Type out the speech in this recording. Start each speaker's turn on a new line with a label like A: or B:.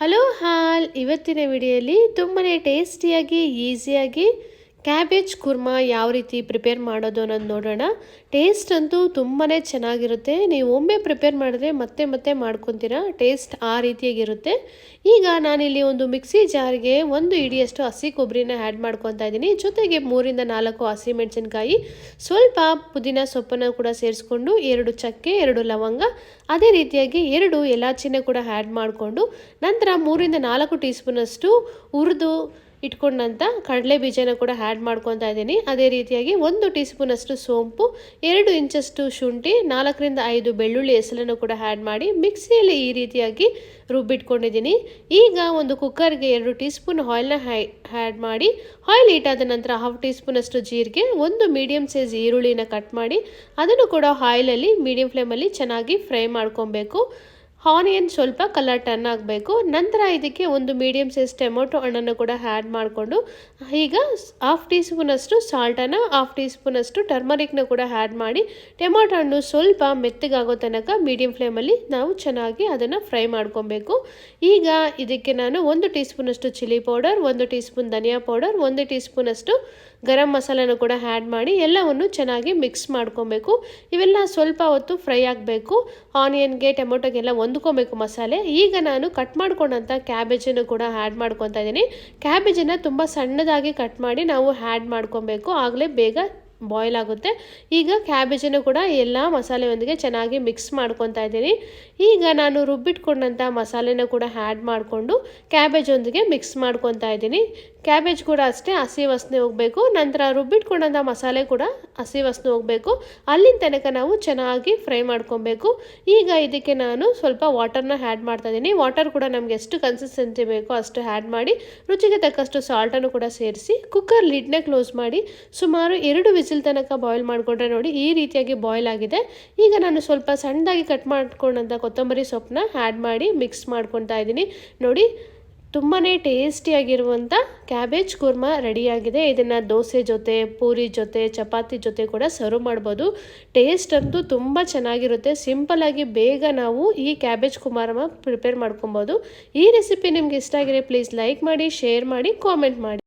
A: Hello ಹಾಲ್ ಇವತ್ತಿನ ವಿಡಿಯೋಲಿ ತುಂಬಾ ಟೇಸ್ಟಿಯಾಗಿ ಈಸಿಯಾಗಿ ಕ್ಯಾಬೇಜ್ ಕುರ್ಮಾ ಯಾವ ರೀತಿ ಪ್ರಿಪೇರ್ ಮಾಡೋದು ಅನ್ನೋದು ನೋಡೋಣ. ಟೇಸ್ಟ್ ಅಂತೂ ತುಂಬಾ ಚೆನ್ನಾಗಿರುತ್ತೆ. ನೀವು ಒಮ್ಮೆ ಪ್ರಿಪೇರ್ ಮಾಡಿದ್ರೆ ಮತ್ತೆ ಮತ್ತೆ ಮಾಡ್ಕೊತೀರಾ. ಟೇಸ್ಟ್ ಆ ರೀತಿಯಾಗಿರುತ್ತೆ. ಈಗ ನಾನಿಲ್ಲಿ ಒಂದು ಮಿಕ್ಸಿ ಜಾರ್ಗೆ 1 ಹಿಡಿಯಷ್ಟು ಹಸಿ ಕೊಬ್ಬರಿನ ಆ್ಯಡ್ ಮಾಡ್ಕೊತಾ ಇದ್ದೀನಿ. ಜೊತೆಗೆ 3 ಇಂದ 4 ಹಸಿಮೆಣಸಿನಕಾಯಿ, ಸ್ವಲ್ಪ ಪುದೀನ ಸೊಪ್ಪನ್ನು ಕೂಡ ಸೇರಿಸ್ಕೊಂಡು 2 ಚಕ್ಕೆ, 2 ಲವಂಗ, ಅದೇ ರೀತಿಯಾಗಿ 2 ಏಲಕ್ಕಿನ ಕೂಡ ಆ್ಯಡ್ ಮಾಡಿಕೊಂಡು ನಂತರ 3 ಇಂದ 4 ಟೀ ಸ್ಪೂನಷ್ಟು ಹುರಿದು ಇಟ್ಕೊಂಡಂಥ ಕಡಲೆ ಬೀಜನ ಕೂಡ ಆ್ಯಡ್ ಮಾಡ್ಕೊತಾ ಇದ್ದೀನಿ. ಅದೇ ರೀತಿಯಾಗಿ 1 ಟೀ ಸ್ಪೂನಷ್ಟು ಸೋಂಪು, 2 ಇಂಚಷ್ಟು ಶುಂಠಿ, 4 ರಿಂದ 5 ಬೆಳ್ಳುಳ್ಳಿ ಹೆಸರನ್ನು ಕೂಡ ಆ್ಯಡ್ ಮಾಡಿ ಮಿಕ್ಸಿಯಲ್ಲಿ ಈ ರೀತಿಯಾಗಿ ರುಬ್ಬಿಟ್ಕೊಂಡಿದ್ದೀನಿ. ಈಗ ಒಂದು ಕುಕ್ಕರ್ಗೆ 2 ಟೀ ಸ್ಪೂನ್ ಆಯಿಲ್ನ ಆ್ಯಡ್ ಮಾಡಿ, ಆಯಿಲ್ ಹೀಟ್ ಆದ ನಂತರ 1/2 ಟೀ ಸ್ಪೂನಷ್ಟು ಜೀರಿಗೆ, 1 ಮೀಡಿಯಮ್ ಸೈಜ್ ಈರುಳ್ಳಿನ ಕಟ್ ಮಾಡಿ ಅದನ್ನು ಕೂಡ ಆಯಿಲಲ್ಲಿ ಮೀಡಿಯಂ ಫ್ಲೇಮಲ್ಲಿ ಚೆನ್ನಾಗಿ ಫ್ರೈ ಮಾಡ್ಕೊಬೇಕು. ಆನಿಯನ್ ಸ್ವಲ್ಪ ಕಲರ್ ಟರ್ನ್ ಆಗಬೇಕು. ನಂತರ ಇದಕ್ಕೆ 1 ಮೀಡಿಯಮ್ ಸೈಜ್ ಟೊಮೊಟೊ ಹಣ್ಣನ್ನು ಕೂಡ ಆ್ಯಡ್ ಮಾಡಿಕೊಂಡು ಈಗ 1/2 ಟೀ ಸ್ಪೂನಷ್ಟು ಸಾಲ್ಟನ್ನು, 1/2 ಟೀ ಸ್ಪೂನಷ್ಟು ಟರ್ಮರಿಕ್ನ ಕೂಡ ಆ್ಯಡ್ ಮಾಡಿ ಟೊಮೊಟೊ ಹಣ್ಣು ಸ್ವಲ್ಪ ಮೆತ್ತಗಾಗೋ ತನಕ ಮೀಡಿಯಂ ಫ್ಲೇಮಲ್ಲಿ ನಾವು ಚೆನ್ನಾಗಿ ಅದನ್ನು ಫ್ರೈ ಮಾಡ್ಕೊಬೇಕು. ಈಗ ಇದಕ್ಕೆ ನಾನು 1 ಟೀ ಸ್ಪೂನಷ್ಟು ಚಿಲ್ಲಿ ಪೌಡರ್, 1 ಟೀ ಸ್ಪೂನ್ ಧನಿಯಾ ಪೌಡರ್, 1 ಟೀ ಸ್ಪೂನಷ್ಟು ಗರಂ ಮಸಾಲನ್ನು ಕೂಡ ಆ್ಯಡ್ ಮಾಡಿ ಎಲ್ಲವನ್ನು ಚೆನ್ನಾಗಿ ಮಿಕ್ಸ್ ಮಾಡ್ಕೊಬೇಕು. ಇವೆಲ್ಲ ಸ್ವಲ್ಪ ಹೊತ್ತು ಫ್ರೈ ಆಗಬೇಕು. ಆನಿಯನ್ಗೆ ಟೊಮೊಟೊಗೆಲ್ಲ ಹೊಂದ್ಕೊಬೇಕು ಮಸಾಲೆ. ಈಗ ನಾನು ಕಟ್ ಮಾಡ್ಕೊಂಡಂಥ ಕ್ಯಾಬೇಜನ್ನು ಕೂಡ ಆ್ಯಡ್ ಮಾಡ್ಕೊತಾ ಇದ್ದೀನಿ. ಕ್ಯಾಬೇಜನ್ನು ತುಂಬ ಸಣ್ಣದಾಗಿ ಕಟ್ ಮಾಡಿ ನಾವು ಆ್ಯಡ್ ಮಾಡ್ಕೊಬೇಕು, ಆಗಲೇ ಬೇಗ ಬಾಯ್ಲ್ ಆಗುತ್ತೆ. ಈಗ ಕ್ಯಾಬೇಜನ್ನು ಕೂಡ ಎಲ್ಲ ಮಸಾಲೆಯೊಂದಿಗೆ ಚೆನ್ನಾಗಿ ಮಿಕ್ಸ್ ಮಾಡ್ಕೊತಾ ಇದ್ದೀನಿ. ಈಗ ನಾನು ರುಬ್ಬಿಟ್ಕೊಂಡಂಥ ಮಸಾಲೆನ ಕೂಡ ಆ್ಯಡ್ ಮಾಡಿಕೊಂಡು ಕ್ಯಾಬೇಜೊಂದಿಗೆ ಮಿಕ್ಸ್ ಮಾಡ್ಕೊತಾ ಇದ್ದೀನಿ. ಕ್ಯಾಬೇಜ್ ಕೂಡ ಅಷ್ಟೇ ಹಸಿ ವಾಸನೆ ಹೋಗಬೇಕು. ನಂತರ ರುಬ್ಬಿಟ್ಕೊಂಡಂಥ ಮಸಾಲೆ ಕೂಡ ಹಸಿ ವಾಸನೆ ಹೋಗಬೇಕು. ಅಲ್ಲಿನ ತನಕ ನಾವು ಚೆನ್ನಾಗಿ ಫ್ರೈ ಮಾಡ್ಕೊಬೇಕು. ಈಗ ಇದಕ್ಕೆ ನಾನು ಸ್ವಲ್ಪ ವಾಟರ್ನ ಆ್ಯಡ್ ಮಾಡ್ತಾ ಇದ್ದೀನಿ. ವಾಟರ್ ಕೂಡ ನಮಗೆ ಎಷ್ಟು ಕನ್ಸಿಸ್ಟೆನ್ಸಿ ಬೇಕೋ ಅಷ್ಟು ಆ್ಯಡ್ ಮಾಡಿ ರುಚಿಗೆ ತಕ್ಕಷ್ಟು ಸಾಲ್ಟನ್ನು ಕೂಡ ಸೇರಿಸಿ ಕುಕ್ಕರ್ ಲಿಡ್ನ ಕ್ಲೋಸ್ ಮಾಡಿ ಸುಮಾರು 2 ವಿಸಿಲ್ ತನಕ ಬಾಯ್ಲ್ ಮಾಡಿಕೊಂಡ್ರೆ ನೋಡಿ ಈ ರೀತಿಯಾಗಿ ಬಾಯ್ಲ್ ಆಗಿದೆ. ಈಗ ನಾನು ಸ್ವಲ್ಪ ಸಣ್ಣದಾಗಿ ಕಟ್ ಮಾಡ್ಕೊಂಡಂಥ ಕೊತ್ತಂಬರಿ ಸೊಪ್ಪನ್ನ ಆ್ಯಡ್ ಮಾಡಿ ಮಿಕ್ಸ್ ಮಾಡ್ಕೊತಾ ಇದ್ದೀನಿ. ನೋಡಿ ತುಂಬಾ ಟೇಸ್ಟಿಯಾಗಿರುವಂಥ ಕ್ಯಾಬೇಜ್ ಕುರ್ಮಾ ರೆಡಿಯಾಗಿದೆ. ಇದನ್ನು ದೋಸೆ ಜೊತೆ, ಪೂರಿ ಜೊತೆ, ಚಪಾತಿ ಜೊತೆ ಕೂಡ ಸರ್ವ್ ಮಾಡ್ಬೋದು. ಟೇಸ್ಟ್ ಅಂತೂ ತುಂಬ ಚೆನ್ನಾಗಿರುತ್ತೆ. ಸಿಂಪಲ್ಲಾಗಿ ಬೇಗ ನಾವು ಈ ಕ್ಯಾಬೇಜ್ ಕುರ್ಮಾ ಪ್ರಿಪೇರ್ ಮಾಡ್ಕೊಬೋದು. ಈ ರೆಸಿಪಿ ನಿಮ್ಗೆ ಇಷ್ಟ ಆಗಿದ್ರೆ ಪ್ಲೀಸ್ ಲೈಕ್ ಮಾಡಿ, ಶೇರ್ ಮಾಡಿ, ಕಾಮೆಂಟ್ ಮಾಡಿ.